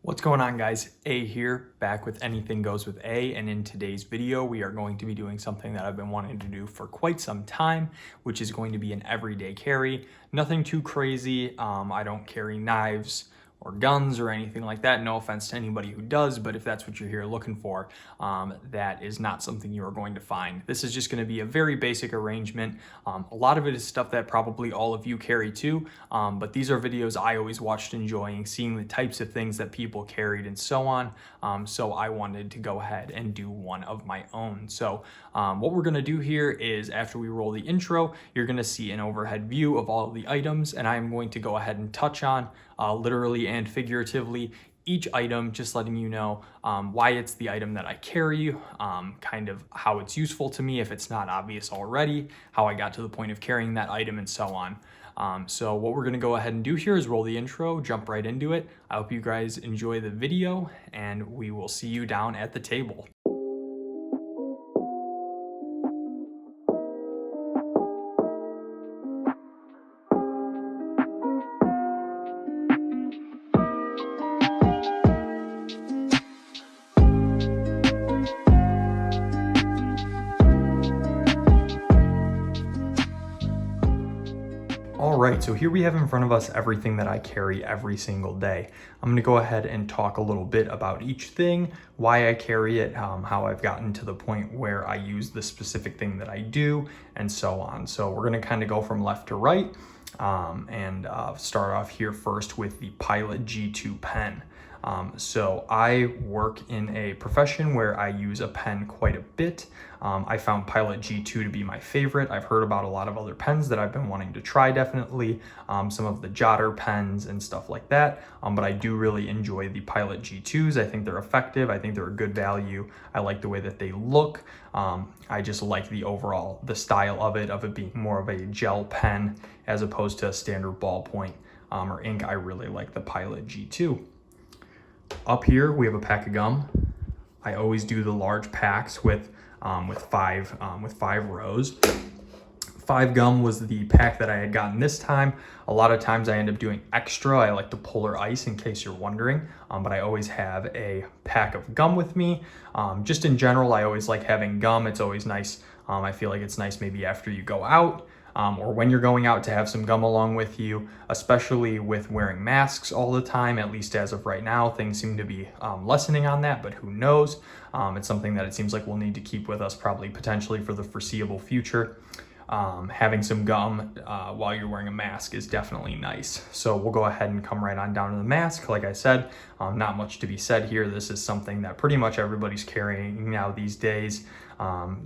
What's going on, guys? A here, back with Anything Goes with A, and in today's video we are going to be doing something that I've been wanting to do for quite some time, which is going to be an everyday carry. Nothing too crazy. I don't carry knives or guns or anything like that. No offense to anybody who does, but if that's what you're here looking for, that is not something you are going to find. This is just going to be a very basic arrangement. A lot of it is stuff that probably all of you carry too, but these are videos I always watched enjoying, seeing the types of things that people carried and so on. So I wanted to go ahead and do one of my own. So what we're going to do here is, after we roll the intro, you're going to see an overhead view of all of the items, and I am going to go ahead and touch on literally and figuratively each item, just letting you know why it's the item that I carry, kind of how it's useful to me if it's not obvious already, how I got to the point of carrying that item, and so on. So what we're gonna go ahead and do here is roll the intro, jump right into it. I hope you guys enjoy the video, and we will see you down at the table. All right, so here we have in front of us everything that I carry every single day. I'm gonna go ahead and talk a little bit about each thing, why I carry it, how I've gotten to the point where I use the specific thing that I do, and so on. So we're gonna kind of go from left to right, and start off here first with the Pilot G2 pen. So I work in a profession where I use a pen quite a bit. I found Pilot G2 to be my favorite. I've heard about a lot of other pens that I've been wanting to try, definitely, some of the jotter pens and stuff like that, but I do really enjoy the Pilot G2s. I think they're effective. I think they're a good value. I like the way that they look. I just like the style of it being more of a gel pen as opposed to a standard ballpoint or ink. I really like the Pilot G2. Up here we have a pack of gum. I always do the large packs with five rows. 5 gum was the pack that I had gotten this time. A lot of times I end up doing extra. I like the Polar Ice, in case you're wondering, but I always have a pack of gum with me. Just in general, I always like having gum. It's always nice. I feel like it's nice maybe after you go out, or when you're going out, to have some gum along with you, especially with wearing masks all the time. At least as of right now, things seem to be lessening on that, but who knows? It's something that it seems like we'll need to keep with us probably potentially for the foreseeable future. Having some gum while you're wearing a mask is definitely nice. So we'll go ahead and come right on down to the mask. Like I said, not much to be said here. This is something that pretty much everybody's carrying now these days.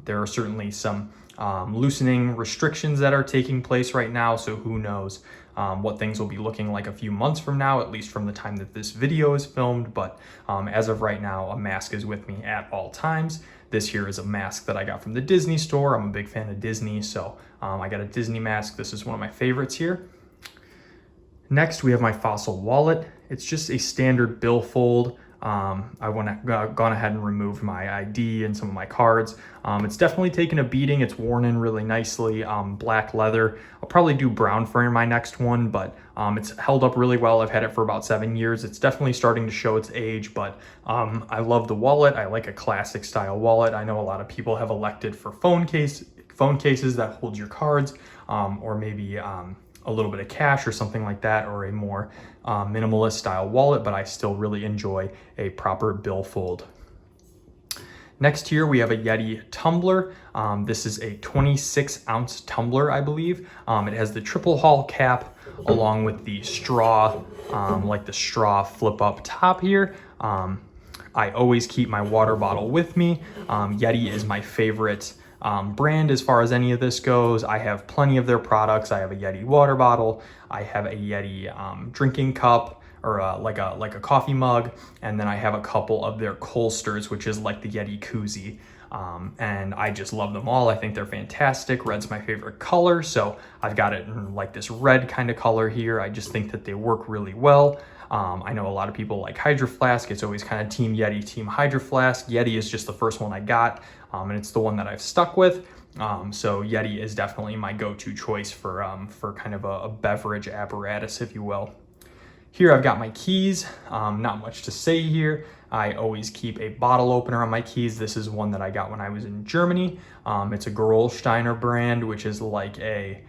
There are certainly some loosening restrictions that are taking place right now, so who knows what things will be looking like a few months from now, at least from the time that this video is filmed. But as of right now, a mask is with me at all times. This here is a mask that I got from the Disney store. I'm a big fan of Disney, so I got a Disney mask. This is one of my favorites here. Next, we have my Fossil wallet. It's just a standard billfold. I've gone ahead and removed my ID and some of my cards. It's definitely taken a beating. It's worn in really nicely. Black leather. I'll probably do brown for my next one, but it's held up really well. I've had it for about 7 years. It's definitely starting to show its age, but I love the wallet. I like a classic style wallet. I know a lot of people have elected for phone cases that hold your cards, or maybe a little bit of cash or something like that, or a more minimalist style wallet, but I still really enjoy a proper billfold. Next here we have a Yeti tumbler. This is a 26-ounce tumbler, I believe. It has the triple hull cap along with the straw, like the straw flip up top here. I always keep my water bottle with me. Yeti is my favorite brand as far as any of this goes. I have plenty of their products. I have a Yeti water bottle. I have a Yeti drinking cup, or like a coffee mug, and then I have a couple of their Colsters, which is like the Yeti koozie. And I just love them all. I think they're fantastic. Red's my favorite color, so I've got it in like this red kind of color here. I just think that they work really well. I know a lot of people like Hydro Flask. It's always kind of Team Yeti, Team Hydro Flask. Yeti is just the first one I got, and it's the one that I've stuck with. So Yeti is definitely my go-to choice for kind of a beverage apparatus, if you will. here I've got my keys, not much to say here. I always keep a bottle opener on my keys. This is one that I got when I was in Germany. It's a Gerolsteiner brand, which is like a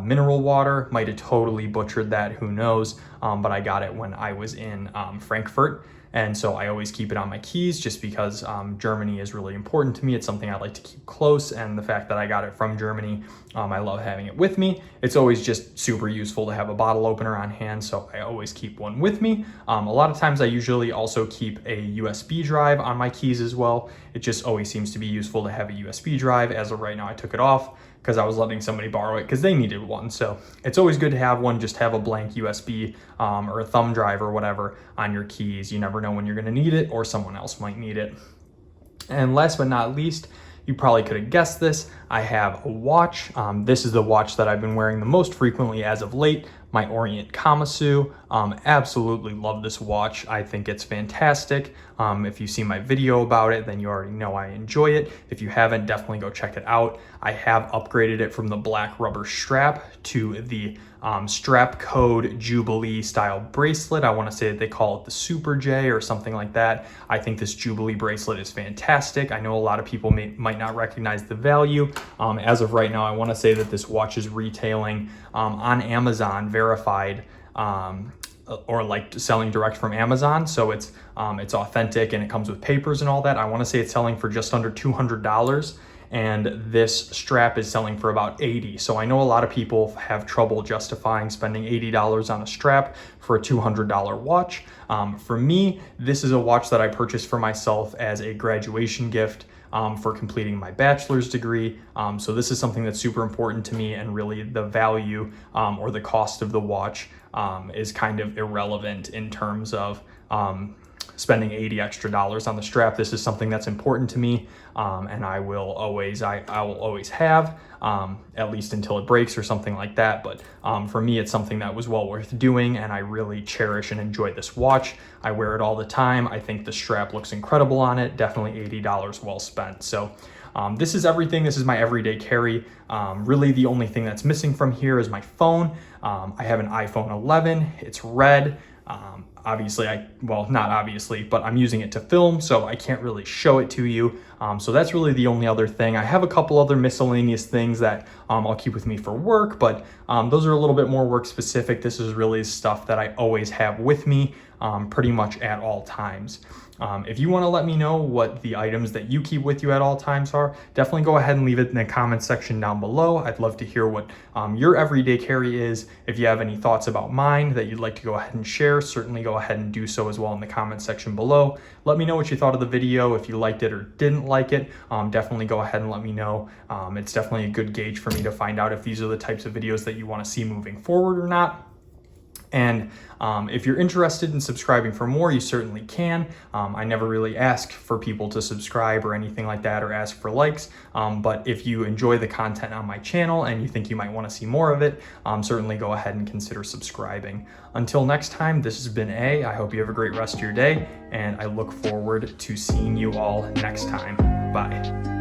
mineral water. Might have totally butchered that, who knows, but I got it when I was in Frankfurt. And so I always keep it on my keys just because Germany is really important to me. It's something I like to keep close, and the fact that I got it from Germany, I love having it with me. It's always just super useful to have a bottle opener on hand, so I always keep one with me. A lot of times I usually also keep a USB drive on my keys as well. It just always seems to be useful to have a USB drive. As of right now, I took it off because I was letting somebody borrow it because they needed one. So it's always good to have one, just have a blank USB or a thumb drive or whatever on your keys. You never know when you're gonna need it or someone else might need it. And last but not least, you probably could have guessed this, I have a watch. This is the watch that I've been wearing the most frequently as of late, my Orient Kamasu. Absolutely love this watch. I think it's fantastic. If you've seen my video about it, then you already know I enjoy it. If you haven't, definitely go check it out. I have upgraded it from the black rubber strap to the strap code Jubilee style bracelet. I want to say that they call it the Super J or something like that. I think this Jubilee bracelet is fantastic. I know a lot of people might not recognize the value. As of right now, I want to say that this watch is retailing on Amazon, verified, or like selling direct from Amazon. So it's authentic and it comes with papers and all that. I want to say it's selling for just under $200. And this strap is selling for about $80. So I know a lot of people have trouble justifying spending $80 on a strap for a $200 watch. For me, this is a watch that I purchased for myself as a graduation gift for completing my bachelor's degree. So this is something that's super important to me, and really the value or the cost of the watch is kind of irrelevant in terms of spending $80 extra on the strap. This is something that's important to me, and I will always have, at least until it breaks or something like that. But for me, it's something that was well worth doing, and I really cherish and enjoy this watch. I wear it all the time. I think the strap looks incredible on it. Definitely $80 well spent. So this is everything. This is my everyday carry. Really the only thing that's missing from here is my phone. I have an iPhone 11. It's red. Obviously, not obviously, but I'm using it to film, so I can't really show it to you. So that's really the only other thing. I have a couple other miscellaneous things that I'll keep with me for work, but those are a little bit more work specific. This is really stuff that I always have with me pretty much at all times. If you want to let me know what the items that you keep with you at all times are, definitely go ahead and leave it in the comment section down below. I'd love to hear what your everyday carry is. If you have any thoughts about mine that you'd like to go ahead and share, certainly go ahead and do so as well in the comment section below. Let me know what you thought of the video. If you liked it or didn't like it, definitely go ahead and let me know. It's definitely a good gauge for me to find out if these are the types of videos that you want to see moving forward or not. And if you're interested in subscribing for more, you certainly can. I never really ask for people to subscribe or anything like that, or ask for likes. But if you enjoy the content on my channel and you think you might want to see more of it, certainly go ahead and consider subscribing. Until next time, this has been A. I hope you have a great rest of your day, and I look forward to seeing you all next time. Bye.